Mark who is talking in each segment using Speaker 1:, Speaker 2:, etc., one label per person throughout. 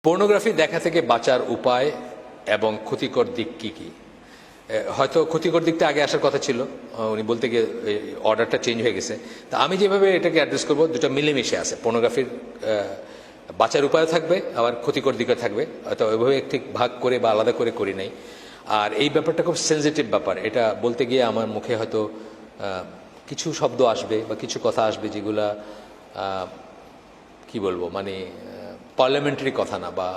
Speaker 1: Pornography দেখা থেকে বাঁচার উপায় এবং ক্ষতিকর দিক কি কি? হয়তো ক্ষতিকর দিকটা আগে আসার কথা ছিল, উনি বলতে গিয়ে অর্ডারটা চেঞ্জ হয়ে গেছে। তা আমি যেভাবে এটাকে অ্যাড্রেস করবো, দুটো মিলেমিশে আছে। পর্নোগ্রাফির বাঁচার উপায়ও থাকবে, আবার ক্ষতিকর দিকও থাকবে। হয়তো ওইভাবে ঠিক ভাগ করে বা আলাদা করে করি নাই। আর এই ব্যাপারটা খুব সেন্সিটিভ ব্যাপার। এটা বলতে গিয়ে আমার মুখে হয়তো কিছু শব্দ আসবে বা কিছু কথা আসবে যেগুলা কি বলবো, মানে পার্লামেন্টারি কথা না বা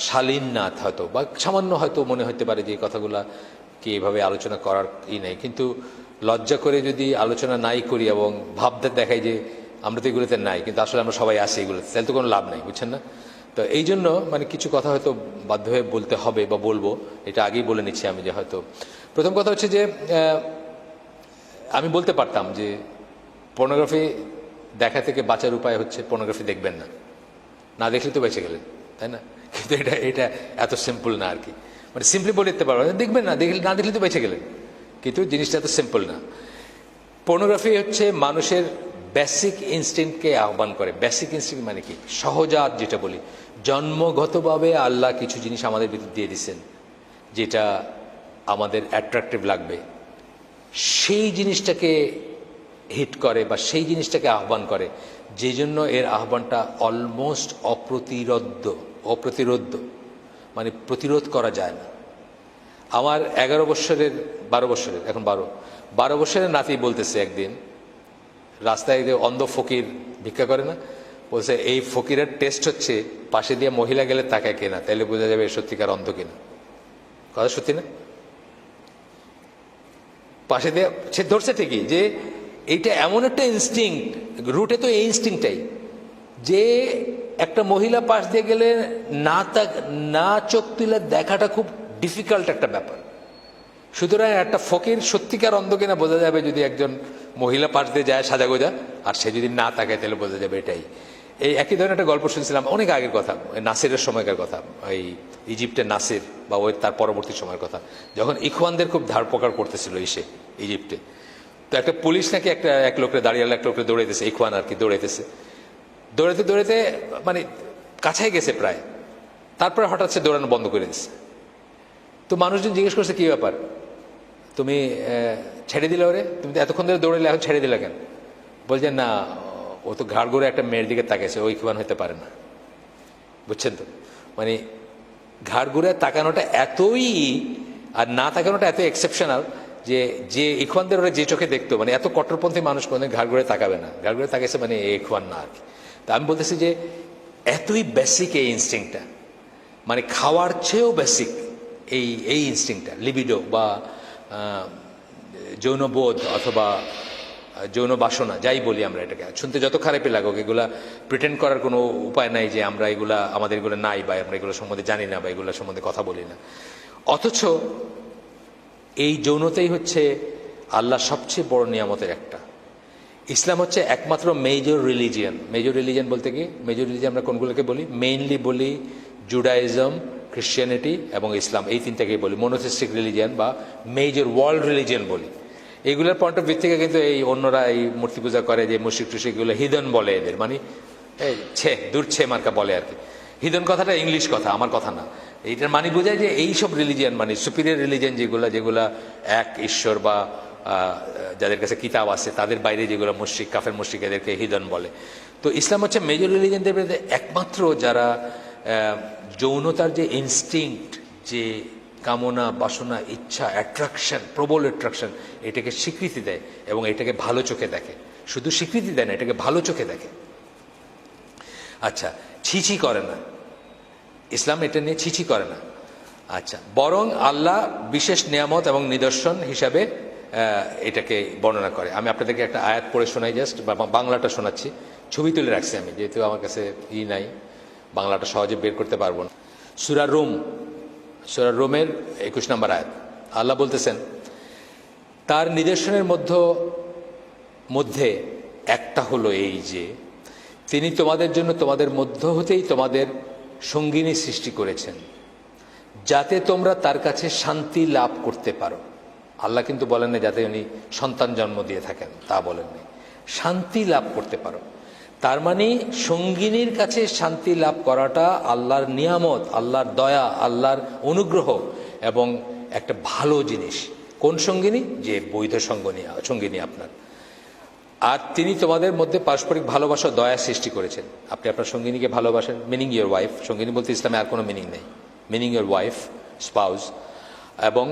Speaker 1: শালীন না, হয়তো বা সামান্য হয়তো মনে হতে পারে যে এই কথাগুলা কি এভাবে আলোচনা করার নেই। কিন্তু লজ্জা করে যদি আলোচনা নাই করি এবং ভাবতে দেখাই যে আমরা তো এগুলোতে নাই, কিন্তু আসলে আমরা সবাই আছি এগুলোতে, তাহলে তো কোনো লাভ নাই, বুঝছেন না? তো এই জন্য মানে কিছু কথা হয়তো বাধ্য হয়ে বলতে হবে বা বলবো। এটা আগেই বলে নিচ্ছি আমি যে হয়তো প্রথম কথা হচ্ছে যে আমি বলতে পারতাম যে পর্নোগ্রাফি দেখা থেকে বাঁচার উপায় হচ্ছে পর্নোগ্রাফি দেখবেন না, না দেখলে তো বেঁচে গেলেন, তাই না? কিন্তু এটা এটা এত সিম্পল না আর কি। মানে সিম্পলি বলে দিতে পারবো দেখবেন না, দেখলে না দেখলে তো বেঁচে গেলেন, কিন্তু জিনিসটা এত সিম্পল না। পর্নোগ্রাফি হচ্ছে মানুষের বেসিক ইনস্টিংক্টকে আহ্বান করে। বেসিক ইনস্টিংক্ট মানে কি? সহজাত যেটা বলি, জন্মগতভাবে আল্লাহ কিছু জিনিস আমাদের ভিতর দিয়ে দিচ্ছেন যেটা আমাদের অ্যাট্রাকটিভ লাগবে, সেই জিনিসটাকে হিট করে বা সেই জিনিসটাকে আহ্বান করে, যে জন্য এর আহ্বানটা অলমোস্ট অপ্রতিরোধ্য, মানে প্রতিরোধ করা যায় না। আমার 11 বছরের 12 বছরের এখন 12 বছরের নাতি বলতেছে একদিন রাস্তায় যে অন্ধ ফকির ভিক্ষা করে না, বলছে এই ফকিরের টেস্ট হচ্ছে পাশে দিয়ে মহিলা গেলে তাকায় কিনা, তাইলে বোঝা যাবে সত্যিকার অন্ধ কিনা। কথা সত্যি না? পাশে দিয়ে সে ধরছে ঠিকই যে এইটা এমন একটা ইনস্টিংক্ট, রুটে তো এই ইনস্টিংক্টটাই, যে একটা মহিলা পাশ দিয়ে গেলে না চোখ তুলে দেখাটা খুব ডিফিকাল্ট একটা ব্যাপার। সুতরাং একটা ফকির সত্যিকার অন্ধ কিনা বোঝা যাবে যদি একজন মহিলা পাশ দিয়ে যায় সাজাগোজা, আর সে যদি না তাকায় তাহলে বোঝা যাবে এটাই। এই একই ধরনের একটা গল্প শুনছিলাম অনেক আগের কথা, নাসিরের সময়কার কথা, এই ইজিপ্টের নাসির বা ওই তার পরবর্তী সময়ের কথা, যখন ইখওয়ানদের খুব ধারপকার করতেছিল ইজিপ্টে। তো একটা পুলিশ নাকি এক লোকরে দাঁড়িয়ে একটা লোকরে দৌড়াইতেছে, ইখওয়ান আর কি দৌড়াইতেছে, দৌড়াইতে মানে কাছাই গেছে প্রায়, তারপরে হঠাৎ সে দৌড়ানো বন্ধ করে দিচ্ছে। তো মানুষজন জিজ্ঞেস করছে কি ব্যাপার, তুমি ছেড়ে দিলে ওরে, তুমি তো এতক্ষণ ধরে দৌড়াইলে এখন ছেড়ে দিলে কেন? বলছেন না, ও তো ঘাড় ঘুরে একটা মেয়ের দিকে তাকাইছে, ওই ইখওয়ান হতে পারে না। বুঝছেন তো? মানে ঘাড় ঘুরে তাকানোটা এতই, আর না তাকানোটা এত এক্সেপশনাল যে ইখওয়ানদের ওরা যে চোখে দেখতো, মানে এত কট্টরপন্থী মানুষ কোনোদিন ঘাড় ঘুরে তাকাবে না। ঘাড় ঘুরে তাকাইছে মানে ইখওয়ান না আর কি। তা আমি বলতেছি যে এতই বেসিক এই ইনস্টিংক্টটা, মানে খাওয়ার চেয়েও বেসিক এই ইনস্টিংক্টটা, লিবিডো বা যৌনবোধ অথবা যৌন বাসনা, যাই বলি আমরা এটাকে, শুনতে যত খারাপই লাগুক, এগুলা প্রিটেন্ড করার কোনো উপায় নাই যে আমরা এগুলা, আমাদের এগুলো নাই বা আমরা এগুলো সম্বন্ধে জানি না বা এগুলো সম্বন্ধে কথা বলি না। অথচ এই যৌনতাই হচ্ছে আল্লাহ সবচেয়ে বড় নিয়ামতের একটা। ইসলাম হচ্ছে একমাত্র মেজর রিলিজিয়ান। মেজর রিলিজিয়ান বলতে কি, মেজর রিলিজিয়ান আমরা কোনগুলোকে বলি? মেইনলি বলি জুডাইজম, খ্রিশ্চিয়ানিটি এবং ইসলাম, এই তিনটাকেই বলি মনোথিস্টিক রিলিজিয়ান বা মেজর ওয়ার্ল্ড রিলিজিয়ান বলি। এইগুলোর পয়েন্ট অফ ভিউ থেকে কিন্তু এই অন্যরা এই মূর্তি পূজা করে যে মুশরিক টুশরিক, এগুলো হিদন বলে এদের, মানে দূর ছে মার্কা বলে আর কি। হিদন কথাটা ইংলিশ কথা, আমার কথা না। এইটার মানে বোঝায় যে এইসব রিলিজিয়ান মানে সুপিরিয়র রিলিজিয়ান যেগুলা এক ঈশ্বর বা যাদের কাছে কিতাব আছে তাদের বাইরে যেগুলো মুশরিক, কাফের মুশরিক, এদেরকে হিদন বলে। তো ইসলাম হচ্ছে মেজর রিলিজিয়ানদের মধ্যে একমাত্র যারা যৌনতার যে ইনস্টিংক্ট, যে কামনা, বাসনা, ইচ্ছা, অ্যাট্রাকশন, প্রবল অ্যাট্রাকশন, এটাকে স্বীকৃতি দেয় এবং এটাকে ভালো চোখে দেখে। শুধু স্বীকৃতি দেয় না, এটাকে ভালো চোখে দেখে। আচ্ছা, ছিছি করে না ইসলাম, এটা নিয়ে ছিছি করে না। আচ্ছা, বরং আল্লাহ বিশেষ নিয়ামত এবং নিদর্শন হিসাবে এটাকে বর্ণনা করে। আমি আপনাদেরকে একটা আয়াত পড়ে শোনাই, জাস্ট বাংলাটা শোনাচ্ছি, ছবি তুলে রাখছি আমি, যেহেতু আমার কাছে নাই, বাংলাটা সহজে বের করতে পারবো না। সূরা রোমের 21 নম্বর আয়াত, আল্লাহ বলতেছেন, তার নিদর্শনের মধ্যে একটা হলো এই যে তিনি তোমাদের জন্য তোমাদের মধ্য হতেই তোমাদের সঙ্গিনী সৃষ্টি করেছেন, যাতে তোমরা তার কাছে শান্তি লাভ করতে পারো। আল্লাহ কিন্তু বলেন না যাতে উনি সন্তান জন্ম দিয়ে থাকেন, তা বলেন নাই, শান্তি লাভ করতে পারো। তার মানে সঙ্গিনীর কাছে শান্তি লাভ করাটা আল্লাহর নিয়ামত, আল্লাহর দয়া, আল্লাহর অনুগ্রহ এবং একটা ভালো জিনিস। কোন সঙ্গিনী? যে বৈধ সঙ্গিনী আপনার। আর তিনি তোমাদের মধ্যে পারস্পরিক ভালোবাসা, দয়া সৃষ্টি করেছেন। আপনি আপনার সঙ্গিনীকে ভালোবাসেন, মিনিং ইয়োর ওয়াইফ। সঙ্গিনী বলতে ইসলামে আর কোনো মিনিং নেই, মিনিং ইয়োর ওয়াইফ, স্পাউস। এবং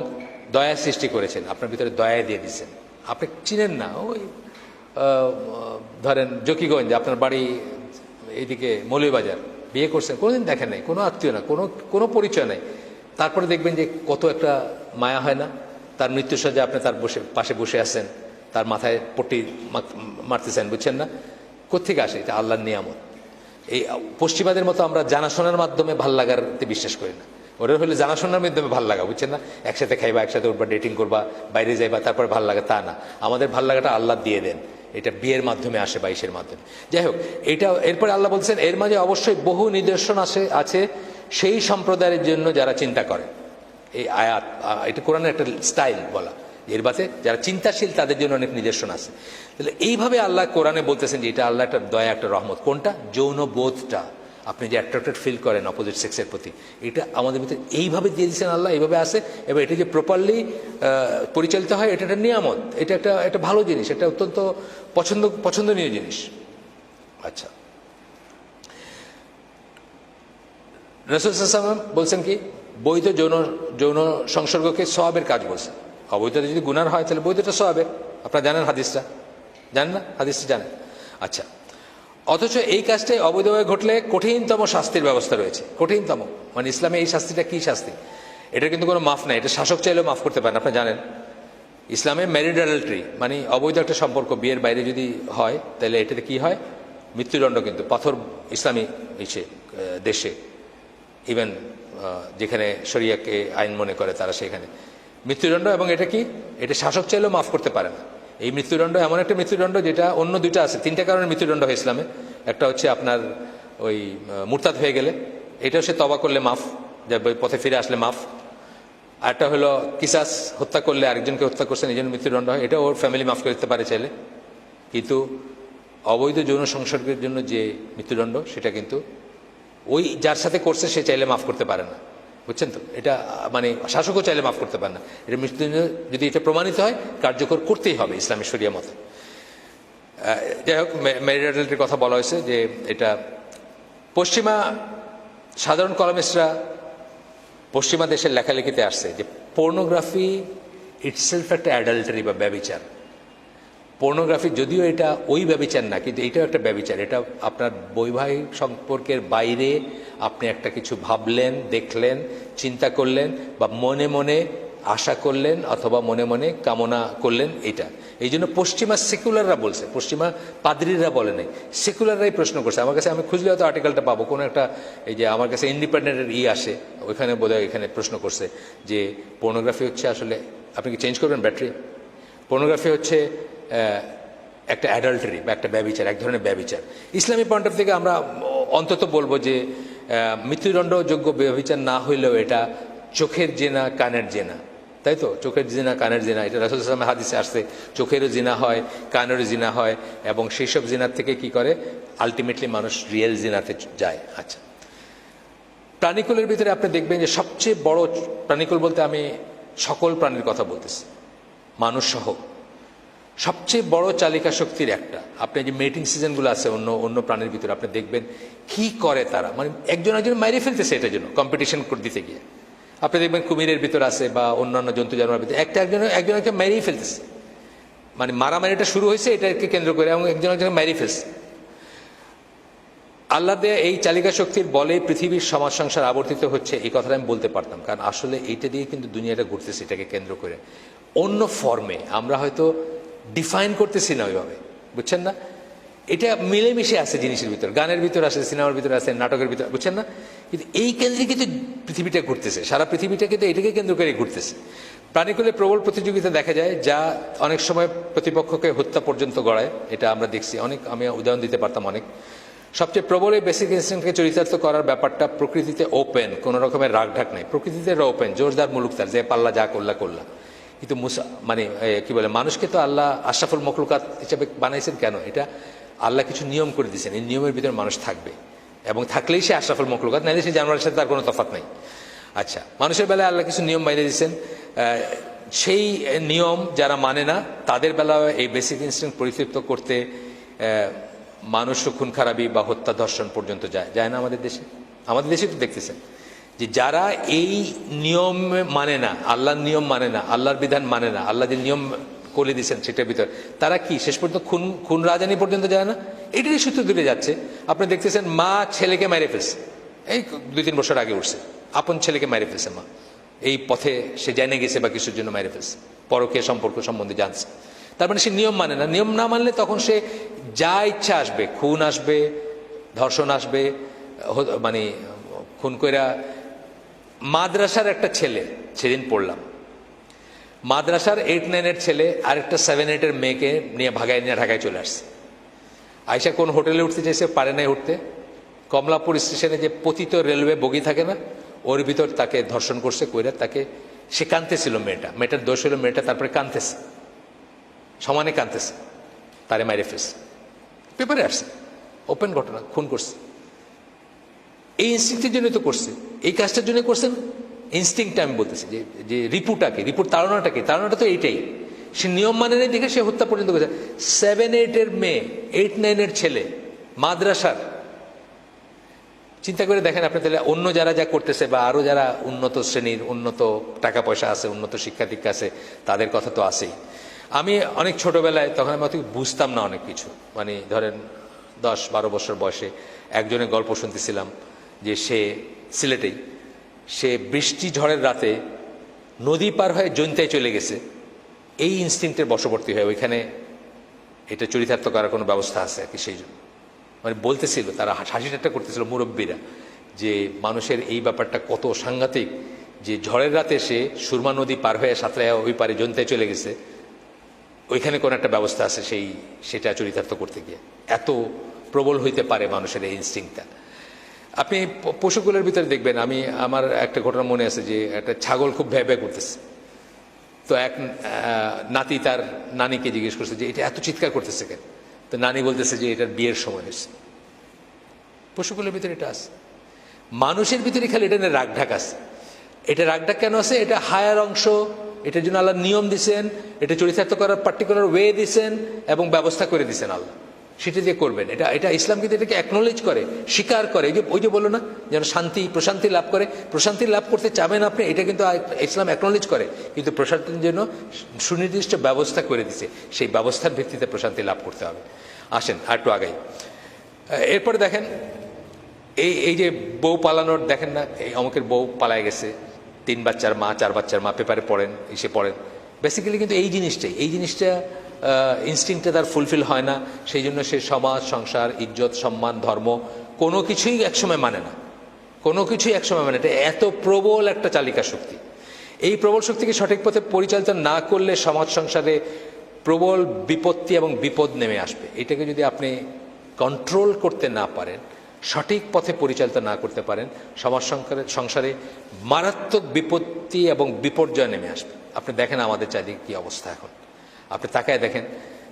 Speaker 1: দয়া সৃষ্টি করেছেন, আপনার ভিতরে দয়া দিয়ে দিচ্ছেন। আপনি চিনেন না, ওই ধরেন জকিগঞ্জ, আপনার বাড়ি এইদিকে মৌলভীবাজার, বিয়ে করছেন, কোনোদিন দেখেন নাই, কোনো আত্মীয় না, কোনো পরিচয় নাই, তারপরে দেখবেন যে কত একটা মায়া হয় না। তার মৃত্যুর সজ্জা আপনি তার পাশে বসে আছেন, তার মাথায় পট্টি মারতেছেন, বুঝছেন না? কোত্থেকে আসে? এটা আল্লাহর নিয়ামত। এই পশ্চিমাদের মতো আমরা জানাশোনার মাধ্যমে ভাল লাগাতে বিশ্বাস করি না। ওরা হলে জানাশোনার মাধ্যমে ভাল লাগা, বুঝছেন না? একসাথে খাইবা, একসাথে উঠবা, ডেটিং করবা, বাইরে যাইবা, তারপরে ভাল লাগা, তা না। আমাদের ভাল লাগাটা আল্লাহ দিয়ে দেন, এটা বিয়ের মাধ্যমে আসে, বাইশের মাধ্যমে। যাই হোক, এটা এরপরে আল্লাহ বলছেন এর মাঝে অবশ্যই বহু নিদর্শন আছে সেই সম্প্রদায়ের জন্য যারা চিন্তা করে। এই আয়াত, এটা কোরআনের একটা স্টাইল বলা, এর বাদে যারা চিন্তাশীল তাদের জন্য অনেক নিদর্শন আছে। তাহলে এইভাবে আল্লাহ কোরআনে বলতেছেন যে এটা আল্লাহ একটা দয়া, একটা রহমত। কোনটা? যৌন বোধটা, আপনি যে অ্যাট্রাক্টেড ফিল করেন অপোজিট সেক্সের প্রতি, এটা আমাদের ভিতরে এইভাবে দিয়ে দিচ্ছেন আল্লাহ, এইভাবে আসে। এবং এটা যে প্রপারলি পরিচালিত হয়, এটা একটা নিয়ামত, এটা একটা ভালো জিনিস, এটা অত্যন্ত পছন্দনীয় জিনিস। আচ্ছা, রাসূল সাল্লাল্লাহু আলাইহি ওয়াসাল্লাম বলছেন কি? বৈধ যৌন সংসর্গকে সওয়াবের কাজ বলছে। অবৈধটা যদি গুনার হয় তাহলে বৈধটা সওয়াবের। আপনারা জানেন হাদিসটা? জানেন না? হাদিসটা জানেন? আচ্ছা, অথচ এই কাজটাই অবৈধভাবে ঘটলে কঠিনতম শাস্তির ব্যবস্থা রয়েছে। কঠিনতম মানে ইসলামে এই শাস্তিটা কি শাস্তি? এটা কিন্তু কোনো মাফ নাই, এটা শাসক চাইলেও মাফ করতে পারেন। আপনারা জানেন ইসলামে ম্যারিড অ্যাডাল্টারি মানে অবৈধ একটা সম্পর্ক বিয়ের বাইরে যদি হয় তাহলে এটাতে কি হয়? মৃত্যুদণ্ড। কিন্তু পাথর ইসলামী দেশে, ইভেন যেখানে শরিয়াকে আইন মনে করে তারা, সেখানে মৃত্যুদণ্ড। এবং এটা কি? এটা শাসক চাইলেও মাফ করতে পারে না। এই মৃত্যুদণ্ড এমন একটা মৃত্যুদণ্ড যেটা অন্য দুইটা আছে, তিনটা কারণে মৃত্যুদণ্ড হয় ইসলামে। একটা হচ্ছে আপনার ওই মুরতাদ হয়ে গেলে, এটাও সে তওবা করলে মাফ, যা পথে ফিরে আসলে মাফ। আরেকটা হলো কিসাস, হত্যা করলে, আরেকজনকে হত্যা করছেন এই জন্য মৃত্যুদণ্ড হয়, এটা ওর ফ্যামিলি মাফ করতে পারে চাইলে। কিন্তু অবৈধ যৌন সংসর্গের জন্য যে মৃত্যুদণ্ড, সেটা কিন্তু ওই যার সাথে করছে সে চাইলে মাফ করতে পারে না, বুঝছেন তো? এটা মানে শাসকও চাইলে মাফ করতে পারে না। এটা মৃত্যুদণ্ড যদি এটা প্রমাণিত হয়, কার্যকর করতেই হবে ইসলামী শরিয়া মতে। যাই হোক, ম্যারিড অ্যাডাল্টারির কথা বলা হয়েছে যে এটা পশ্চিমা সাধারণ কলামিস্টরা পশ্চিমা দেশের লেখালেখিতে আসছে যে পর্নোগ্রাফি ইটসেলফ একটা অ্যাডাল্টারি বা ব্যভিচার। পর্নোগ্রাফি যদিও এটা ওই ব্যভিচার না, কিন্তু এটাও একটা ব্যভিচার। এটা আপনার বৈবাহিক সম্পর্কের বাইরে আপনি একটা কিছু ভাবলেন, দেখলেন, চিন্তা করলেন, বা মনে মনে আশা করলেন অথবা মনে মনে কামনা করলেন, এটা। এই জন্য পশ্চিমা সেকুলাররা বলছে, পশ্চিমা পাদ্রীরা বলে নাই, সেকুলাররাই প্রশ্ন করছে আমার কাছে। আমি খুঁজলে হয়তো আর্টিকেলটা পাবো, কোনো একটা, এই যে আমার কাছে ইন্ডিপেন্ডেন্টের আসে, ওইখানে বোধহয় এখানে প্রশ্ন করছে যে পর্নোগ্রাফি হচ্ছে আসলে, আপনি কি চেঞ্জ করবেন ব্যাটারি? পর্নোগ্রাফি হচ্ছে একটা অ্যাডাল্টারি বা একটা ব্যভিচার, এক ধরনের ব্যভিচার। ইসলামী পয়েন্ট অফ থেকে আমরা অন্তত বলবো যে মৃত্যুদণ্ডযোগ্য ব্যভিচার না হইলেও এটা চোখের জেনা, কানের জেনা, তাই তো? চোখের জিনা, কানের জিনা, এটা রাসূল সাল্লাল্লাহু আলাইহি ওয়াসাল্লামের হাদিসে আসছে। চোখেরও জিনা হয়, কানেরও জিনা হয়, এবং সেই সব জিনার থেকে কি করে? আলটিমেটলি মানুষ রিয়েল জিনাতে যায়। আচ্ছা, প্রাণীকুলের ভিতরে আপনি দেখবেন যে সবচেয়ে বড় প্রাণীকুল বলতে আমি সকল প্রাণীর কথা বলতেছি, মানুষ সহ, সবচেয়ে বড় চালিকা শক্তির একটা, আপনি যে মেটিং সিজনগুলো আছে অন্য প্রাণীর ভিতরে, আপনি দেখবেন কি করে তারা, মানে একজন মাইরে ফেলতেছে এটার জন্য কম্পিটিশন করে দিতে গিয়ে। আপনি দেখবেন কুমিরের ভিতর আছে বা অন্যান্য জন্তু জানোয়ারের ভিতরে একজনকে মেরেই ফেলতেছে, মানে মারামারিটা শুরু হয়েছে এটাকে কেন্দ্র করে, এবং একজনকে মেরেই ফেলছে। আল্লাহ দেয়া এই চালিকা শক্তির বলে পৃথিবীর সমাজ সংসার আবর্তিত হচ্ছে, এই কথাটা আমি বলতে পারতাম, কারণ আসলে এইটা দিয়ে কিন্তু দুনিয়াটা ঘুরতেছে, এটাকে কেন্দ্র করে। অন্য ফর্মে আমরা হয়তো ডিফাইন করতেছি না ওইভাবে, বুঝছেন না? এটা মিলেমিশে আছে জিনিসের ভিতর, গানের ভিতর আছে, সিনেমার ভিতর আছে, নাটকের ভিতর, বুঝছেন না? কিন্তু এই কেন্দ্রে কিন্তু পৃথিবীটা ঘুরতেছে, সারা পৃথিবীটা কিন্তু এটাকে কেন্দ্র করে ঘুরতেছে। প্রাণীকুলে প্রবল প্রতিযোগিতা দেখা যায়, যা অনেক সময় প্রতিপক্ষকে হত্যা পর্যন্ত গড়ায়। এটা আমরা দেখছি অনেক, আমি উদাহরণ দিতে পারতাম অনেক। সবচেয়ে প্রবল এই বেসিক ইনস্টিংক্টকে চরিতার্থ করার ব্যাপারটা প্রকৃতিতে ওপেন, কোনো রকমের রাগঢাক নেই, প্রকৃতিতে ওপেন, জোরদার মুলুকতার, যে পাল্লা যা করলা। কিন্তু মানে কি বলে, মানুষকে তো আল্লাহ আশরাফুল মখলুকাত হিসেবে বানাইছেন কেন? এটা আল্লাহ কিছু নিয়ম করে দিয়েছেন, এই নিয়মের ভিতরে মানুষ থাকবে এবং থাকলেই সে আশরাফুল মখলুকাত, নাইলে সে জানোয়ারের সাথে তার কোনো তফাৎ নাই। আচ্ছা, মানুষের বেলায় আল্লাহ কিছু নিয়ম বাইরে দিয়েছেন, সেই নিয়ম যারা মানে না তাদের বেলায় এই বেসিক ইনস্টিংক্ট পরিতৃপ্ত করতে মানুষ খুন খারাপি বা হত্যা ধর্ষণ পর্যন্ত যায় না আমাদের দেশে। আমাদের দেশে তো দেখতেছেন যে যারা এই নিয়ম মানে না, আল্লাহর নিয়ম মানে না, আল্লাহর বিধান মানে না, আল্লাহ যে নিয়ম করে দিয়েছেন সেটার ভিতর, তারা কি শেষ পর্যন্ত খুন রাজানি পর্যন্ত যায় না? এটারই সূত্র দূরে যাচ্ছে। আপনি দেখতেছেন মা ছেলেকে মেরে ফেলছে, এই 2-3 বছর আগে উঠছে, আপন ছেলেকে মেরে ফেলছে মা, এই পথে সে জেনে গেছে বা কিছুর জন্য মেরে ফেলছে, পরকীয়া সম্পর্ক সম্বন্ধে জানছে। তার মানে সে নিয়ম মানে না। নিয়ম না মানলে তখন সে যা ইচ্ছা আসবে, খুন আসবে, ধর্ষণ আসবে, মানে খুন কইরা। মাদ্রাসার একটা ছেলে, সেদিন পড়লাম, মাদ্রাসার 8-9 ছেলে আরেকটা 7-8 মেয়েকে নিয়ে ভাগায় নিয়ে ঢাকায় চলে আসছে। আয়সা কোন হোটেলে উঠতে চাইছে, পারে নাই উঠতে, কমলাপুর স্টেশনে যে পতিত রেলওয়ে বগি থাকে না, ওর ভিতর তাকে ধর্ষণ করছে, কইরা তাকে, সে কাঁদতেছিল, মেয়েটার দোষ হলো মেয়েটা তারপরে কাঁদতেছে, সমানে কাঁদতেছে, তারে মাইরে ফেলছে, পেপারে আসছে, ওপেন ঘটনা, খুন করছে। এই ইনস্টিংক্টের জন্য তো করছে, এই কাজটার জন্য করছেন। ইনস্টিংক্ট আমি বলতেছি যে রিপুর তাড়নাটা তো এইটাই। সে নিয়ম মানে নেই দেখে সে হত্যা পর্যন্ত করেছে। 7-8 মেয়ে, 8-9 ছেলে, মাদ্রাসার। চিন্তা করে দেখেন আপনি, তাহলে অন্য যারা যা করতেছে বা আরো যারা উন্নত শ্রেণীর, উন্নত টাকা পয়সা আছে, উন্নত শিক্ষা দীক্ষা আছে, তাদের কথা তো আছেই। আমি অনেক ছোটবেলায়, তখন আমি অত বুঝতাম না অনেক কিছু, মানে ধরেন 10-12 বছর বয়সে একজনের গল্প শুনতেছিলাম যে সে সিলেটেই, সে বৃষ্টি ঝড়ের রাতে নদী পার হয়ে জৈন্তায় চলে গেছে, এই ইনস্টিংক্টের বশবর্তী হয়ে। ওইখানে এটা চরিতার্থ করার কোনো ব্যবস্থা আছে আর কি, সেই জন্য মানে বলতেছিল, তারা হাসি ঠাট্টা করতেছিল মুরব্বীরা, যে মানুষের এই ব্যাপারটা কত সাংঘাতিক, যে ঝড়ের রাতে সে সুরমা নদী পার হয়ে সাঁতরায় ওই পারে জৈন্তায় চলে গেছে, ওইখানে কোনো একটা ব্যবস্থা আছে সেটা চরিতার্থ করতে গিয়ে। এত প্রবল হইতে পারে মানুষের এই ইনস্টিংক্টটা। আপনি পশুগুলোর ভিতরে দেখবেন, আমার একটা ঘটনা মনে আছে যে একটা ছাগল খুব ভ্যাঁ ভ্যাঁ করতেছে, তো এক নাতি তার নানিকে জিজ্ঞেস করছে যে এটা এত চিৎকার করতেছে কেন, তো নানি বলতেছে যে এটার বিয়ের সময় হয়েছে। পশুগুলোর ভিতরে এটা আছে, মানুষের ভিতরে খালি এটা রাগ ঢাক আছে। এটা রাগ ঢাক কেন আছে? এটা হায়ার অংশ, এটার জন্য আল্লাহ নিয়ম দিছেন, এটা চরিতার্থ করার পার্টিকুলার ওয়ে দিছেন এবং ব্যবস্থা করে দিছেন আল্লাহ, সেটা দিয়ে করবেন। এটা ইসলাম কিন্তু এটাকে অ্যাকনোলেজ করে, স্বীকার করে। ওই যে বললো না, যেন প্রশান্তি লাভ করে, প্রশান্তি লাভ করতে চাবেন আপনি, এটা কিন্তু ইসলাম অ্যাকনোলেজ করে, কিন্তু প্রশান্তির জন্য সুনির্দিষ্ট ব্যবস্থা করে দিছে, সেই ব্যবস্থার ভিত্তিতে প্রশান্তি লাভ করতে হবে। আসেন আর একটু আগাই। এরপরে দেখেন এই যে বউ পালানোর, দেখেন না, এই অমুকের বউ পালায় গেছে, 3 বাচ্চার মা, 4 বাচ্চার মা, পেপারে পড়েন, এসে পড়েন। বেসিক্যালি কিন্তু এই জিনিসটা ইনস্টিংক্টটা তার ফুলফিল হয় না, সেই জন্য সে সমাজ, সংসার, ইজ্জত, সম্মান, ধর্ম কোনো কিছুই একসময় মানে না, কোনো কিছুই একসময় মানে। এটা এত প্রবল একটা চালিকা শক্তি। এই প্রবল শক্তিকে সঠিক পথে পরিচালিত না করলে সমাজ সংসারে প্রবল বিপত্তি এবং বিপদ নেমে আসবে। এটাকে যদি আপনি কন্ট্রোল করতে না পারেন, সঠিক পথে পরিচালিত না করতে পারেন, সমাজ সংসারে মারাত্মক বিপত্তি এবং বিপর্যয় নেমে আসবে। আপনি দেখেন আমাদের চারিদিকে কি অবস্থা এখন, আপনি তাকায় দেখেন,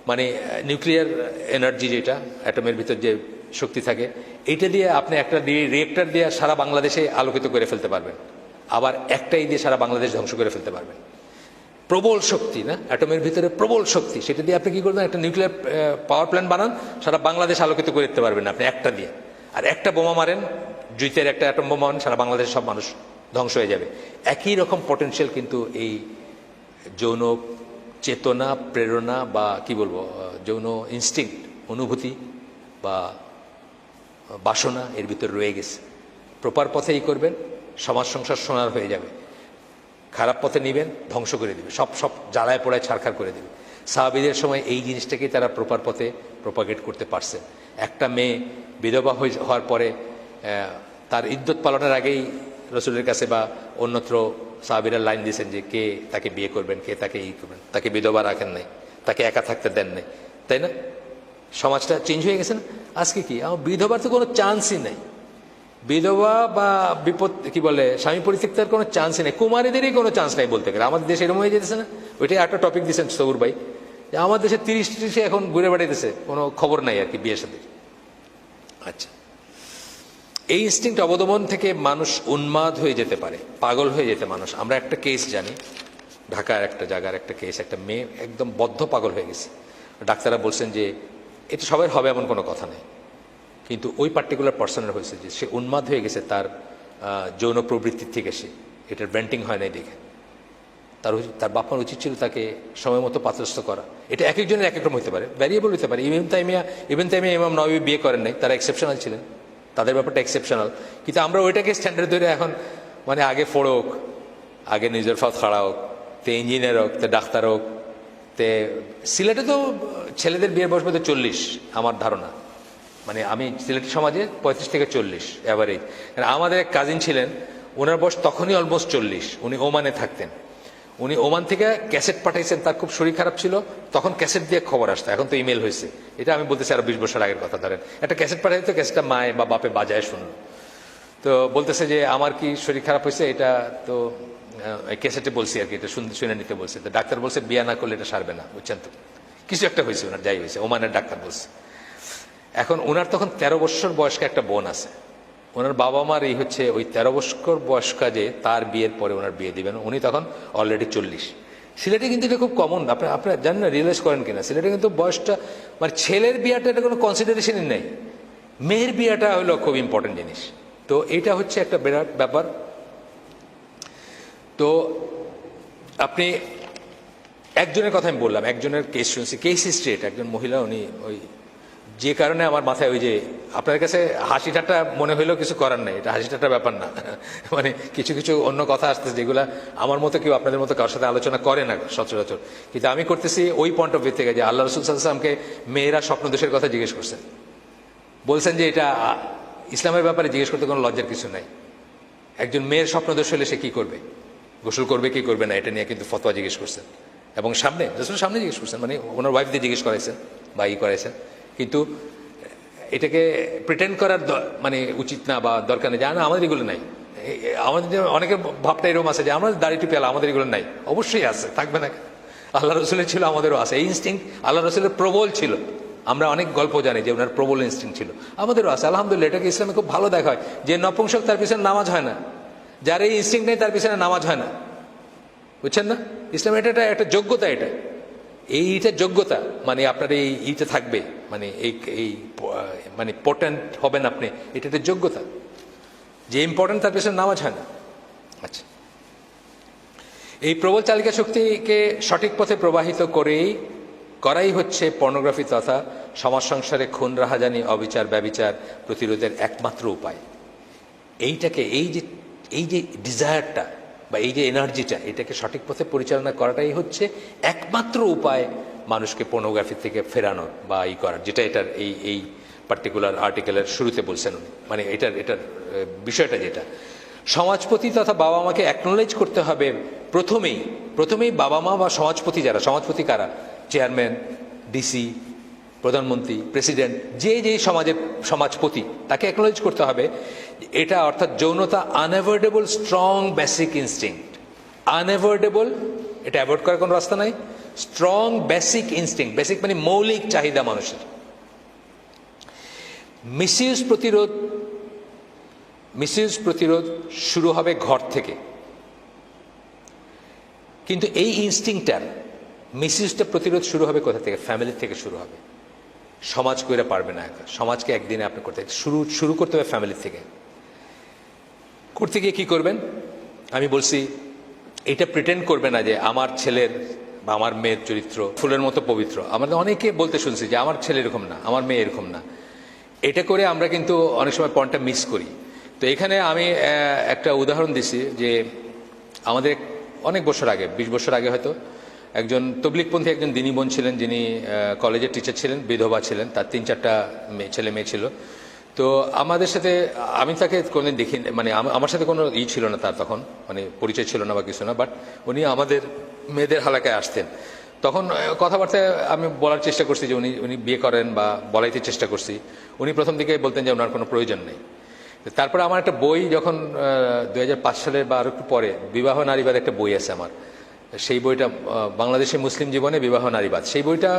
Speaker 1: মানে নিউক্লিয়ার এনার্জি, যেটা অ্যাটমের ভিতর যে শক্তি থাকে, এইটা দিয়ে আপনি একটা রিয়েক্টর দিয়ে সারা বাংলাদেশে আলোকিত করে ফেলতে পারবেন, আবার একটাই দিয়ে সারা বাংলাদেশ ধ্বংস করে ফেলতে পারবেন। প্রবল শক্তি না, অ্যাটমের ভিতরে প্রবল শক্তি, সেটা দিয়ে আপনি কি করবেন, একটা নিউক্লিয়ার পাওয়ার প্ল্যান্ট বানান, সারা বাংলাদেশ আলোকিত করে দিতে পারবেন আপনি একটা দিয়ে। আর একটা বোমা মারেন, জুইতের একটা অ্যাটম বোমা মারেন, সারা বাংলাদেশের সব মানুষ ধ্বংস হয়ে যাবে। একই রকম পটেনশিয়াল কিন্তু এই যৌন চেতনা, প্রেরণা বা কি বলবো, যৌন ইনস্টিংক্ট, অনুভূতি বা বাসনা এর ভিতর রয়ে গেছে। প্রপার পথেই করবেন, সমাজ সংসার সোনার হয়ে যাবে। খারাপ পথে নিবেন, ধ্বংস করে দেবে, সব জ্বালায় পোড়ায় ছারখার করে দেবে। সাহাবীদের সময় এই জিনিসটাকেই তারা প্রপার পথে প্রপাগেট করতে পারছে। একটা মেয়ে বিধবা হওয়ার পরে তার ইদ্যত পালনের আগেই রসুলের কাছে বা অন্যত্র সাহাবীরা লাইন দিয়েছেন যে কে তাকে বিয়ে করবেন, কে তাকে করবেন। তাকে বিধবা রাখেন নাই, তাকে একা থাকতে দেন নাই, তাই না? সমাজটা চেঞ্জ হয়ে গেছে না? আজকে কি বিধবার তো কোনো চান্সই নাই, বিধবা বা বিপদ কি বলে স্বামী পরিত্যক্তার কোনো চান্সই নেই, কুমারীদেরই কোনো চান্স নাই বলতে গেলে। আমাদের দেশে এরকম হয়ে যেতেছে না? ওইটাই একটা টপিক দিয়েছেন সৌর ভাই, যে আমার দেশে 30 এখন ঘুরে বেড়াইতেছে, কোনো খবর নাই আর কি বিয়ের সাথে। আচ্ছা, এই ইনস্টিংক্ট অবদমন থেকে মানুষ উন্মাদ হয়ে যেতে পারে, পাগল হয়ে যেতে মানুষ। আমরা একটা কেস জানি, ঢাকার একটা জায়গার একটা কেস, একটা মেয়ে একদম বদ্ধ পাগল হয়ে গেছে। ডাক্তাররা বলছেন যে এটা সবাই হবে এমন কোনো কথা নেই, কিন্তু ওই পার্টিকুলার পার্সনের হয়েছে যে সে উন্মাদ হয়ে গেছে তার যৌন প্রবৃত্তির থেকে। সে এটার ব্যান্টিং হয় নাই দেখে তার বাপ মার উচিত ছিল তাকে সময় মতো পাত্রস্থ করা। এটা এক একজনের এক এক রকম হতে পারে, ভ্যারিয়েবল হতে পারে। ইবনে তাইমিয়া ইমাম নওয়াবী বিয়ে করেন নাই, তারা এক্সেপশনাল ছিলেন, তাদের ব্যাপারটা এক্সেপশনাল। কিন্তু আমরা ওইটাকে স্ট্যান্ডার্ড ধরে এখন মানে আগে ফোড়ক, আগে নিজের ফাত খাড়া হোক, তে ইঞ্জিনিয়ার হোক, তে ডাক্তার হোক, তে সিলেটে তো ছেলেদের বিয়ের বয়স বোধ 40 আমার ধারণা। মানে আমি সিলেটের সমাজে 35 থেকে 40 অ্যাভারেজ। আমাদের এক কাজিন ছিলেন, ওনার বয়স তখনই অলমোস্ট 40, উনি ওমানে থাকতেন। উনি ওমান থেকে ক্যাসেট পাঠাইছেন, তার খুব শরীর খারাপ ছিল, তখন ক্যাসেট দিয়ে খবর আসতো, এখন তো ইমেল হয়েছে। এটা আমি বলতেছি আরো 20 বছর আগের কথা। ধরেন একটা ক্যাসেট পাঠাইতো, ক্যাসেটটা মায়ে বা বাপে বাজায় শুনলো, তো বলতেছে যে আমার কি শরীর খারাপ হয়েছে, এটা তো ক্যাসেটে বলছি আর কি, এটা শুনে নিতে বলছে। তো ডাক্তার বলছে বিয়া না করলে এটা সারবে না, বুঝছেন তো, কিছু একটা হয়েছে ওনার, যাই হয়েছে, ওমানের ডাক্তার বলছে। এখন ওনার তখন 13 বছর বয়স্ক একটা বোন আছে। ওনার বাবা মার এই হচ্ছে ওই 13 বছর বয়স্কা যে তার বিয়ের পরে ওনার বিয়ে দিবেন, উনি তখন অলরেডি 40। সিলেটে কিন্তু এটা খুব কমন, আপনারা জানেন না, রিয়েলাইজ করেন কিনা, সিলেটে কিন্তু বয়সটা মানে ছেলের বিয়াটা এটা কোনো কনসিডারেশনই নেই, মেয়ের বিয়াটা হলো খুব ইম্পর্টেন্ট জিনিস। তো এটা হচ্ছে একটা বিরাট ব্যাপার। তো আপনি একজনের কথা আমি বললাম, একজনের কেস শুনছি, কেস হিস্ট্রি, এটা একজন মহিলা, উনি ওই যে কারণে আমার মাথায় ওই যে আপনার কাছে হাসি ঠাট্টা মনে হইলেও কিছু করার নেই, এটা হাসি ঠাট্টার ব্যাপার না। মানে কিছু কিছু অন্য কথা আসতেছে যেগুলা আমার মতো কেউ আপনাদের মতো কারোর সাথে আলোচনা করে না সচরাচর, কিন্তু আমি করতেছি ওই পয়েন্ট অফ ভিউ থেকে যে আল্লাহ রসুল সাল্লাল্লাহু আলাইহি ওয়াসাল্লামকে মেয়েরা স্বপ্নদোষের কথা জিজ্ঞেস করছেন, বলছেন যে এটা ইসলামের ব্যাপারে জিজ্ঞেস করতে কোনো লজ্জার কিছু নাই। একজন মেয়ের স্বপ্নদোষ হলে সে কি করবে, গোসল করবে কি করবে না, এটা নিয়ে কিন্তু ফতোয়া জিজ্ঞেস করছেন, এবং সামনে জিজ্ঞেস করছেন, মানে ওনার ওয়াইফ দিয়ে জিজ্ঞেস করাইছেন বা করাইছেন। কিন্তু এটাকে প্রিটেন্ড করার মানে উচিত না বা দরকার নেই, জানা আমাদের এগুলো নাই। আমাদের অনেকের ভাবটা এরকম আছে যে আমরা দাড়ি টুপি আলা, আমাদের এগুলো নাই। অবশ্যই আছে, থাকবে না, আল্লাহ রসুলের ছিল, আমাদেরও আছে। এই ইনস্টিংক্ট আল্লাহ রসুলের প্রবল ছিল, আমরা অনেক গল্প জানি যে ওনার প্রবল ইনস্টিংক্ট ছিল, আমাদেরও আছে আলহামদুলিল্লাহ। এটাকে ইসলামে খুব ভালো দেখা হয় যে নপুংসক তার পিছনে নামাজ হয় না, যার এই ইনস্টিংক্ট নেই তার পিছনে নামাজ হয় না, বুঝছেন না? ইসলাম এটা একটা যোগ্যতা, এইটা যোগ্যতা, মানে আপনার এইটা থাকবে, মানে এই মানে ইম্পর্টেন্ট হবেন আপনি, এটা একটা যোগ্যতা, যে ইম্পর্টেন্ট তার পেছনে নামাজ হয় না। আচ্ছা, এই প্রবল চালিকা শক্তিকে সঠিক পথে প্রবাহিত করাই হচ্ছে পর্নোগ্রাফি তথা সমাজ সংসারে খুন, রাহাজানি, অবিচার, ব্যভিচার প্রতিরোধের একমাত্র উপায়। এইটাকে এই যে ডিজায়ারটা বা এই যে এনার্জিটা, এটাকে সঠিক পথে পরিচালনা করাটাই হচ্ছে একমাত্র উপায় মানুষকে পর্নোগ্রাফি থেকে ফেরানোর বা করার, যেটা এটার এই পার্টিকুলার আর্টিকেলের শুরুতে বলছেন উনি। মানে এটার বিষয়টা যেটা সমাজপতি তথা বাবা মাকে অ্যাকনোলেজ করতে হবে প্রথমেই বাবা মা বা সমাজপতি, যারা সমাজপতি কারা, চেয়ারম্যান, ডিসি, প্রধানমন্ত্রী, প্রেসিডেন্ট, যে সমাজপতি, তাকে অ্যাকনোলেজ করতে হবে এটা, অর্থাৎ যৌনতা unavoidable strong basic instinct. Unavoidable, এটা অ্যাভয়েড করার কোনো রাস্তা নাই। স্ট্রং বেসিক ইনস্টিংক্ট, বেসিক মানে মৌলিক চাহিদা মানুষের। মিসইউজ প্রতিরোধ শুরু হবে ঘর থেকে, কিন্তু এই ইনস্টিংক্টটার মিসইউজটা প্রতিরোধ শুরু হবে কোথা থেকে? ফ্যামিলি থেকে শুরু হবে। সমাজ কইরা পারবে না একা, সমাজকে একদিনে আপনি করতে শুরু করতে হবে ফ্যামিলি থেকে। করতে গিয়ে কি করবেন? আমি বলছি এটা প্রিটেন্ড করবে না যে আমার ছেলের বা আমার মেয়ের চরিত্র ফুলের মতো পবিত্র। আমাদের অনেকে বলতে শুনছি যে আমার ছেলে এরকম না, আমার মেয়ে এরকম না। এটা করে আমরা কিন্তু অনেক সময় পয়েন্টটা মিস করি। তো এখানে আমি একটা উদাহরণ দিছি যে আমাদের অনেক বছর আগে, 20 বছর আগে হয়তো, একজন তবলিগপন্থী একজন দিনী বোন ছিলেন, যিনি কলেজের টিচার ছিলেন, বিধবা ছিলেন, তার 3-4টা ছেলে মেয়ে ছিল। তো আমাদের সাথে, আমি তাকে কোনোদিন দেখি, মানে আমার সাথে কোনো ছিল না তার, তখন মানে পরিচয় ছিল না বা কিছু না, বাট উনি আমাদের মেয়েদের হালাকায় আসতেন। তখন কথাবার্তায় আমি বলার চেষ্টা করছি যে উনি বিয়ে করেন বা বলাইতে চেষ্টা করছি। উনি প্রথম দিকে বলতেন যে ওনার কোনো প্রয়োজন নেই। তারপরে আমার একটা বই, যখন 2005 সালের বা আরো একটু পরে, বিবাহ নারীবাদ একটা বই আছে আমার, সেই বইটা বাংলাদেশের মুসলিম জীবনে বিবাহ নারীবাদ, সেই বইটা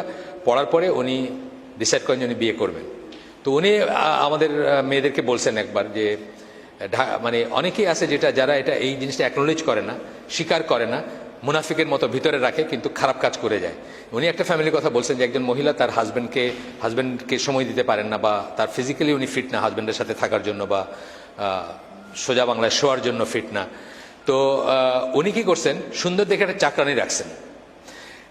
Speaker 1: পড়ার পরে উনি ডিসাইড করেন যে উনি বিয়ে করবেন। তো উনি আমাদের মেয়েদেরকে বলছেন একবার যে মানে অনেকেই আছে যারা এটা এই জিনিসটা অ্যাকনোলেজ করে না, স্বীকার করে না, মুনাফিকের মতো ভিতরে রাখে কিন্তু খারাপ কাজ করে যায়। উনি একটা ফ্যামিলির কথা বলছেন যে একজন মহিলা তার হাজব্যান্ডকে সময় দিতে পারেন না, বা তার ফিজিক্যালি উনি ফিট না হাজব্যান্ডের সাথে থাকার জন্য, বা সোজা বাংলায় শোয়ার জন্য ফিট না। তো উনি কি করছেন, সুন্দর দেখে একটা চাকরানি রাখছেন।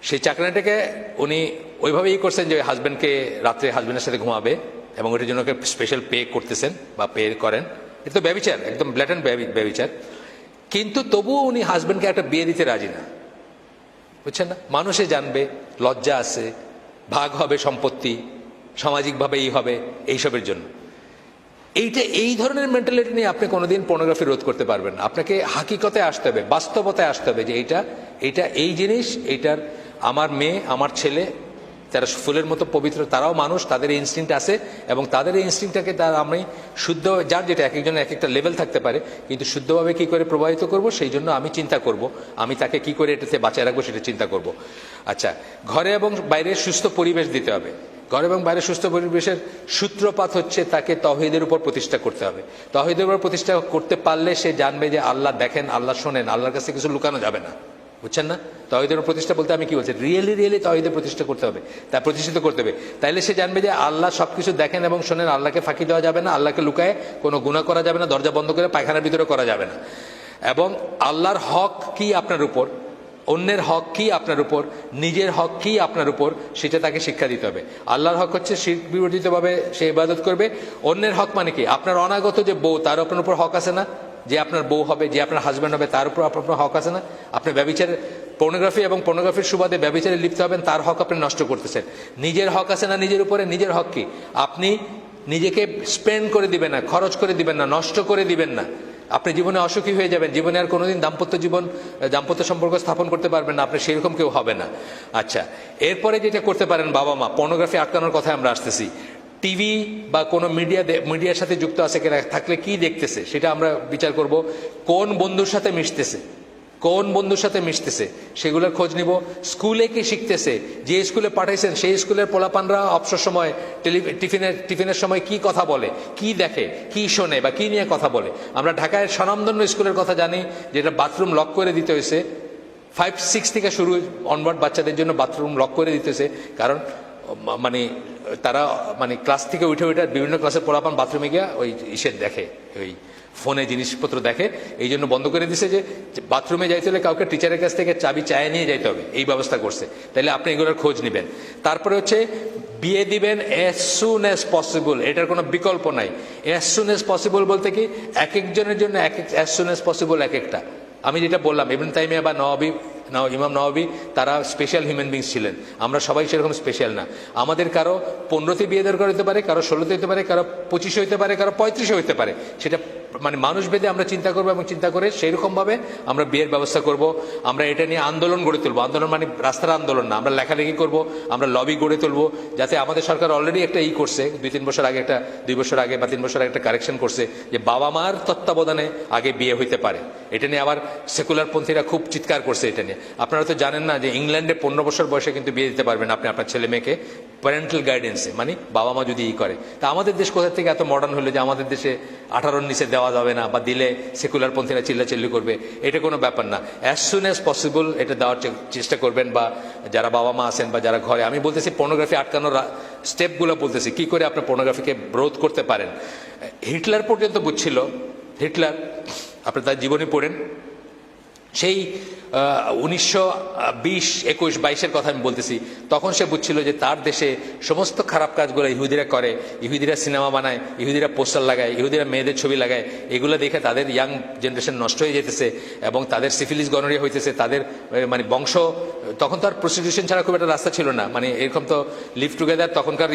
Speaker 1: সেই চাকরানিটাকে উনি ওইভাবেই করছেন যে হাজব্যান্ডকে রাত্রে হাজব্যান্ডের সাথে ঘুমাবে, এবং ওইটার জন্য স্পেশাল পে করতেছেন বা পে করেন। এটা তো ব্যভিচার, একদম ব্ল্যাটেন্ট ব্যভিচার। কিন্তু তবুও উনি হাজব্যান্ডকে একটা বিয়ে দিতে রাজি না, বুঝছেন না? মানুষে জানবে, লজ্জা আছে, ভাগ হবে সম্পত্তি, সামাজিকভাবে হবে, এইসবের জন্য। এই ধরনের মেন্টালিটি নিয়ে আপনি কোনোদিন পর্নোগ্রাফি রোধ করতে পারবেন না। আপনাকে হাকিকতে আসতে হবে, বাস্তবতায় আসতে হবে যে এইটা এই জিনিস, এইটার আমার মেয়ে, আমার ছেলে, যারা ফুলের মতো পবিত্র, তারাও মানুষ, তাদের এই ইনস্টিংক্ট আছে, এবং তাদের এই ইনস্টিংক্টটাকে আমি শুদ্ধ, যার যেটা এক একজনের এক একটা লেভেল থাকতে পারে, কিন্তু শুদ্ধভাবে কি করে প্রবাহিত করব সেই জন্য আমি চিন্তা করব, আমি তাকে কি করে এটাতে বাঁচিয়ে রাখবো সেটা চিন্তা করব। আচ্ছা, ঘরে এবং বাইরে সুস্থ পরিবেশ দিতে হবে। ঘর এবং বাইরে সুস্থ পরিবেশের সূত্রপাত হচ্ছে তাকে তাওহীদের উপর প্রতিষ্ঠা করতে হবে। তাওহীদের উপর প্রতিষ্ঠা করতে পারলে সে জানবে যে আল্লাহ দেখেন, আল্লাহ শোনেন, আল্লাহর কাছে কিছু লুকানো যাবে না, বুঝছেন না? তাওহীদের প্রতিষ্ঠা বলতে আমি কি বলছি, রিয়েলি তাওহীদের প্রতিষ্ঠা করতে হবে, তা প্রতিষ্ঠিত করতে হবে। তাইলে সে জানবে যে আল্লাহ সবকিছু দেখেন এবং শোনেন, আল্লাহকে ফাঁকি দেওয়া যাবে না, আল্লাহকে লুকায় কোনো গুনাহ করা যাবে না, দরজা বন্ধ করে পায়খানার ভিতরে করা যাবে না। এবং আল্লাহর হক কি আপনার উপর, অন্যের হক কি আপনার উপর, নিজের হক কি আপনার উপর, সেটা তাকে শিক্ষা দিতে হবে। আল্লাহর হক হচ্ছে শিরক বিবর্জিতভাবে সে ইবাদত করবে। অন্যের হক মানে কি, আপনার অনাগত যে বউ, তার আপনার উপর হক আছে না? যে আপনার বউ হবে, যে আপনার হাজব্যান্ড হবে, তার উপর আপনার হক আছে না? আপনি ব্যভিচারের, পর্নোগ্রাফি এবং পর্নোগ্রাফির সুবাদে ব্যভিচারে লিপ্ত হবেন, তার হক আপনি নষ্ট করতেছেন। নিজের হক আছে না নিজের উপরে? নিজের হক কি, আপনি নিজেকে স্পেন্ড করে দিবেন না, খরচ করে দিবেন না, নষ্ট করে দিবেন না। আপনি জীবনে অসুখী হয়ে যাবেন, জীবনে আর কোনোদিন দাম্পত্য সম্পর্ক স্থাপন করতে পারবেন না, আপনি সেরকম কেউ হবে না। আচ্ছা, এরপরে যেটা করতে পারেন বাবা মা, পর্নোগ্রাফি আটকানোর কথায় আমরা আসতেছি। টিভি বা কোনো মিডিয়ার সাথে যুক্ত আছে কিনা, থাকলে কি দেখতেছে সেটা আমরা বিচার করব। কোন বন্ধুর সাথে মিশতেছে সেগুলোর খোঁজ নিব। স্কুলে কি শিখতেছে, যে স্কুলে পাঠাইছেন সেই স্কুলের পোলাপানরা অবসর সময় টিফিনের সময় কি কথা বলে, কি দেখে, কি শোনে, বা কি নিয়ে কথা বলে। আমরা ঢাকায় স্বনামধন্য স্কুলের কথা জানি, যেটা বাথরুম লক করে দিতে হয়েছে 5-6 থেকে শুরু অনওয়ার্ড বাচ্চাদের জন্য বাথরুম লক করে দিতেছে, কারণ মানে তারা ক্লাস থেকে উঠে বিভিন্ন ক্লাসের পোলাপান বাথরুমে গিয়ে ওই দেখে, ওই ফোনে জিনিসপত্র দেখে, এই জন্য বন্ধ করে দিছে যে বাথরুমে যাইতে হলে কাউকে টিচারের কাছ থেকে চাবি চায় নিয়ে যাইতে হবে, এই ব্যবস্থা করছে। তাহলে আপনি এগুলোর খোঁজ নেবেন। তারপরে হচ্ছে বিয়ে দিবেন as soon as possible, এটার কোনো বিকল্প নাই। as soon as possible বলতে কি, এক একজনের জন্য as soon as possible এক একটা। আমি যেটা বললাম, ইবনে তাইমিয়া বা ইমাম নওয়াবী তারা স্পেশাল হিউম্যান বিংস ছিলেন, আমরা সবাই সেরকম স্পেশাল না। আমাদের কারো 15তে বিয়ে দরকার হতে পারে, কারো 16তে হতে পারে, কারো 25 হতে পারে, কারো 35 হতে পারে। সেটা মানুষ ভেদে আমরা চিন্তা করবো, এবং চিন্তা করে সেইরকম ভাবে আমরা বিয়ের ব্যবস্থা করব। আমরা এটা নিয়ে আন্দোলন গড়ে তুলবো। আন্দোলন মানে রাস্তার আন্দোলন না, আমরা লেখালেখি করব, আমরা লবি গড়ে তুলবো, যাতে আমাদের সরকার অলরেডি একটা করছে 2 বছর আগে বা 3 বছর আগে একটা কারেকশন করছে, যে বাবা মার তত্ত্বাবধানে আগে বিয়ে হইতে পারে। এটা নিয়ে আবার সেকুলার পন্থীরা খুব চিৎকার করছে এটা নিয়ে। আপনারা তো জানেন না যে ইংল্যান্ডে 15 বছর বয়সে কিন্তু বিয়ে দিতে পারবেন আপনি আপনার ছেলে মেয়েকে, প্যারেন্টাল গাইডেন্সে, মানে বাবা মা যদি করে। তা আমাদের দেশ কোথা থেকে এত মডার্ন হলো যে আমাদের দেশে 18-র নিচে দেওয়া যাবে না, বা দিলে সেকুলার পন্থীরা চিল্লাচিল্লি করবে? এটা কোনো ব্যাপার না। as soon as possible এটা দেওয়ার চেষ্টা করবেন, বা যারা বাবা মা আছেন বা যারা ঘরে, আমি বলতেছি পর্নোগ্রাফি আটকানোর স্টেপগুলো বলতেছি, কি করে আপনি পর্নোগ্রাফিকে রোধ করতে পারেন। হিটলার পর্যন্ত বুঝছিল, হিটলার আপনি তার জীবনী পড়েন, সেই 1920-21-22-এর কথা আমি বলতেছি, তখন সে বুঝছিল যে তার দেশে সমস্ত খারাপ কাজগুলো ইহুদিরা করে, ইহুদিরা সিনেমা বানায়, ইহুদিরা পোস্টার লাগায়, ইহুদিরা মেয়েদের ছবি লাগায়, এগুলো দেখে তাদের ইয়াং জেনারেশন নষ্ট হয়ে যেতেছে, এবং তাদের সিফিলিস গনোরিয়া হইতেছে, তাদের বংশ। তখন তো আর প্রস্টিটিউশন ছাড়া খুব একটা রাস্তা ছিল না, এরকম তো লিভ টুগেদার তখনকার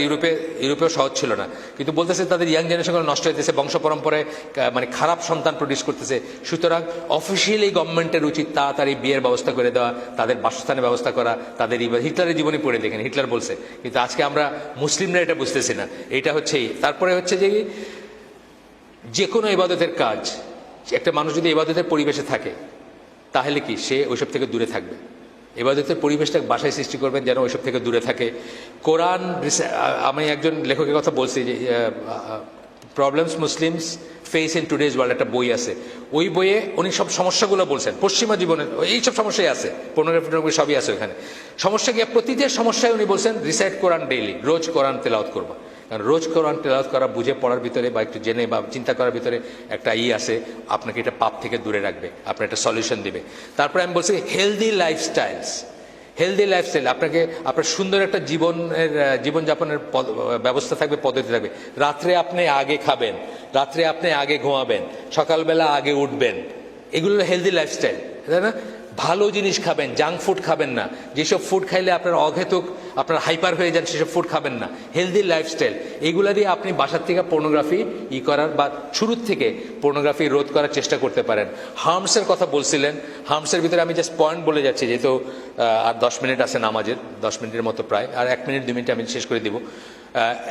Speaker 1: ইউরোপেও সহজ ছিল না, কিন্তু বলতেছে তাদের ইয়াং জেনারেশনগুলো নষ্ট হইতেছে, বংশ পরম্পরায় খারাপ সন্তান প্রডিউস করতেছে। সুতরাং অফিসিয়ালি গভর্নমেন্টের উচিত তাড়াতাড়ি বিয়ের ব্যবস্থা করে দেওয়া, তাদের বাসস্থানের ব্যবস্থা করা, তাদের হিটলারের জীবনী পড়ে দেখেন, হিটলার বলছে। কিন্তু আজকে আমরা মুসলিমরা এটা বুঝতেছি না। এটা হচ্ছে তারপরে হচ্ছে যে কোনো ইবাদতের কাজ, একটা মানুষ যদি ইবাদতের পরিবেশে থাকে তাহলে কি সে ওইসব থেকে দূরে থাকবে। ইবাদতের পরিবেশটা বাসায় সৃষ্টি করবেন যেন ওইসব থেকে দূরে থাকে। কোরআন, আমি একজন লেখকের কথা বলছি যে problems Muslims face in today's world, একটা বই আছে, ওই বইয়ে উনি সব সমস্যাগুলো বলছেন পশ্চিমা জীবনের, এইসব সমস্যাই আছে, পর্নোগ্রাফি সবই আছে ওখানে। সমস্যা গিয়ে প্রতিটি সমস্যায় উনি বলছেন রিসাইট কোরআন ডেইলি, রোজ কোরআন তেলাওয়াত করবা। কারণ রোজ কোরআন তেলাওয়াত করা, বুঝে পড়ার ভিতরে বা একটু জেনে বা চিন্তা করার ভিতরে একটা আছে, আপনাকে এটা পাপ থেকে দূরে রাখবে, আপনার একটা সলিউশন দিবে। তারপরে আমি বলছি হেলদি লাইফস্টাইলস, হেলদি লাইফস্টাইল, আপনাকে আপনার সুন্দর একটা জীবনযাপনের ব্যবস্থা থাকবে, পদ্ধতি থাকবে। রাত্রে আপনি আগে খাবেন, রাত্রে আপনি আগে ঘুমাবেন, সকালবেলা আগে উঠবেন, এগুলো হেলদি লাইফস্টাইল, তাই না? ভালো জিনিস খাবেন, জাঙ্ক ফুড খাবেন না, যেসব ফুড খাইলে আপনার অহেতুক আপনার হাইপার হয়ে যান সেসব ফুড খাবেন না, হেলদি লাইফস্টাইল। এইগুলা দিয়ে আপনি বাসার থেকে পর্নোগ্রাফি করার বা শুরুর থেকে পর্নোগ্রাফি রোধ করার চেষ্টা করতে পারেন। হার্মসের কথা বলছিলেন, হার্মসের ভিতরে আমি জাস্ট পয়েন্ট বলে যাচ্ছি, যেহেতু আর 10 মিনিট আছে নামাজের, 10 মিনিটের মতো প্রায়, আর 1 মিনিট 2 মিনিটে আমি শেষ করে দিব।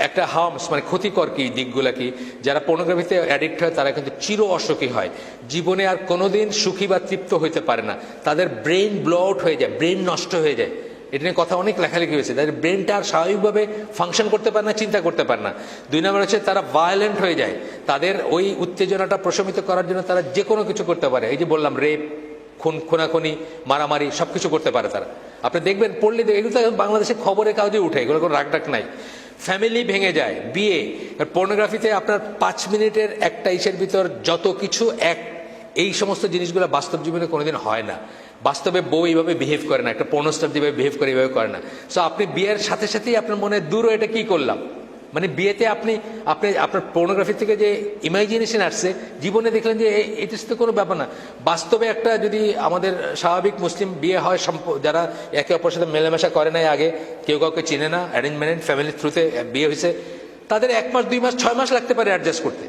Speaker 1: একটা হার্মস মানে ক্ষতিকর কি দিকগুলা কি, যারা পর্নোগ্রাফিতে অ্যাডিক্ট হয় তারা কিন্তু চির অসুখী হয়, জীবনে আর কোনোদিন সুখী বা তৃপ্ত হইতে পারে না, তাদের ব্রেন ব্লো আউট হয়ে যায়, ব্রেন নষ্ট হয়ে যায়। এটা নিয়ে কথা অনেক লেখালেখি হয়েছে, তাদের ব্রেনটা আর স্বাভাবিকভাবে ফাংশন করতে পারে না, চিন্তা করতে পারে না। 2 নম্বর হচ্ছে তারা ভায়োলেন্ট হয়ে যায়, তাদের ওই উত্তেজনাটা প্রশমিত করার জন্য তারা যে কোনো কিছু করতে পারে। এই যে বললাম, রেপ, খুনাখুনি, মারামারি সবকিছু করতে পারে তারা। আপনি দেখবেন, পড়লে এগুলো তো বাংলাদেশের খবরের কাগজে উঠে, এগুলো কোনো রাগ নাই। ফ্যামিলি ভেঙে যায়, বিয়ে, পর্নোগ্রাফিতে আপনার 5 মিনিটের একটা ভিতর যত কিছু এই সমস্ত জিনিসগুলো বাস্তব জীবনে কোনোদিন হয় না। বাস্তবে বউ এইভাবে বিহেভ করে না, একটা পর্নোস্টার যেভাবে বিহেভ করে এইভাবে করে না। সো আপনি বিয়ের সাথে সাথেই আপনার মনে দূরও এটা কি করলাম, মানে বিয়েতে আপনি আপনার পর্নোগ্রাফি থেকে যে ইমাজিনেশন আসছে, জীবনে দেখলেন যে এটা তো কোনো ব্যাপার না। বাস্তবে একটা যদি আমাদের স্বাভাবিক মুসলিম বিয়ে হয়, যারা একে অপরের সাথে মেলামেশা করে নাই আগে, কেউ কাউকে চিনে না, অ্যারেঞ্জ ম্যারেঞ্জ ফ্যামিলির থ্রুতে বিয়ে হয়েছে, তাদের 1 মাস 2 মাস 6 মাস লাগতে পারে অ্যাডজাস্ট করতে।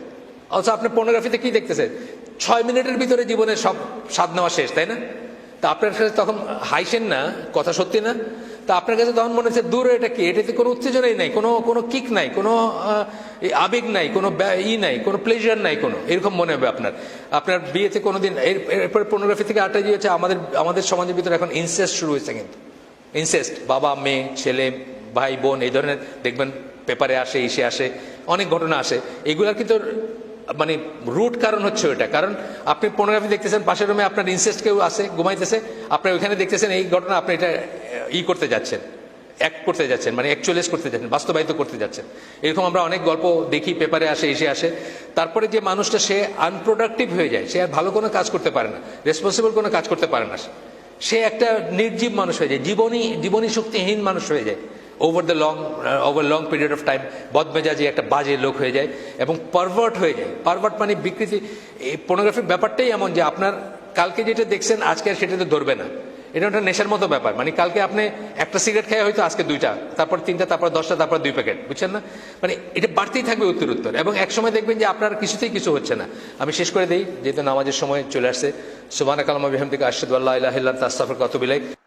Speaker 1: অথচ আপনি পর্নোগ্রাফিতে কি দেখতেছেন, 6 মিনিটের ভিতরে জীবনের সব স্বাদ নেওয়া শেষ, তাই না? তা আপনার কাছে তখন হাইসেন না, কথা সত্যি না? তা আপনার কাছে তখন মনে হচ্ছে দূরে এটা কি, এটাতে কোনো উত্তেজনাই নাই, কোনো কিক নাই, কোনো আবেগ নাই, কোনো নাই, কোনো প্লেজার নাই, কোনো এরকম মনে হবে আপনার বিয়েতে কোনোদিন। এরপরে পর্নোগ্রাফি থেকে আটটা হচ্ছে আমাদের সমাজের ভিতরে এখন ইনসেস্ট শুরু হয়েছে। কিন্তু ইনসেস্ট, বাবা মেয়ে, ছেলে ভাই বোন, এই ধরনের দেখবেন পেপারে আসে, ইসে আসে, অনেক ঘটনা আসে। এগুলার কিন্তু মানে রুট কারণ হচ্ছে ওইটা, কারণ আপনি পর্নোগ্রাফি দেখতেছেন, পাশের রুমে আপনার ইনসেস্ট কেউ আছে, ঘুমাইতেছে, আপনি ওইখানে দেখতেছেন এই ঘটনা, আপনি এটা করতে যাচ্ছেন, অ্যাক্ট করতে যাচ্ছেন, মানে অ্যাকচুয়ালাইজ করতে যাচ্ছেন, বাস্তবায়িত করতে যাচ্ছেন। এরকম আমরা অনেক গল্প দেখি, পেপারে আসে, এসে আসে। তারপরে যে মানুষটা সে আনপ্রোডাক্টিভ হয়ে যায়, সে আর ভালো কোনো কাজ করতে পারে না, রেসপন্সিবল কোনো কাজ করতে পারে না, সে একটা নির্জীব মানুষ হয়ে যায়, জীবনী শক্তিহীন মানুষ হয়ে যায়। Over long period of time বদমেজাজি একটা বাজে লোক হয়ে যায় এবং পারভার্ট হয়ে যায়। পারভার্ট মানে বিকৃতি। এই পর্নোগ্রাফির ব্যাপারটাই এমন যে আপনার কালকে যেটা দেখছেন আজকে আর সেটাতে ধরবে না, এটা একটা নেশার মতো ব্যাপার। মানে কালকে আপনি একটা সিগারেট খেয়ে হয়তো আজকে 2টা, তারপর 3টা, তারপর 10টা, তারপর 2 প্যাকেট, বুঝছেন না? মানে এটা বাড়তেই থাকবে উত্তর, এবং একসময় দেখবেন যে আপনার কিছুতেই কিছু হচ্ছে না। আমি শেষ করে দিই, যেহেতু নামাজের সময় চলে আসছে। সুবহানাকাল্লাহুম্মা ওয়া বিহামদিকা আশহাদু আল্লা ইলাহা ইল্লা আনতা আস্তাগফিরুকা ওয়া আতুবু ইলাইক।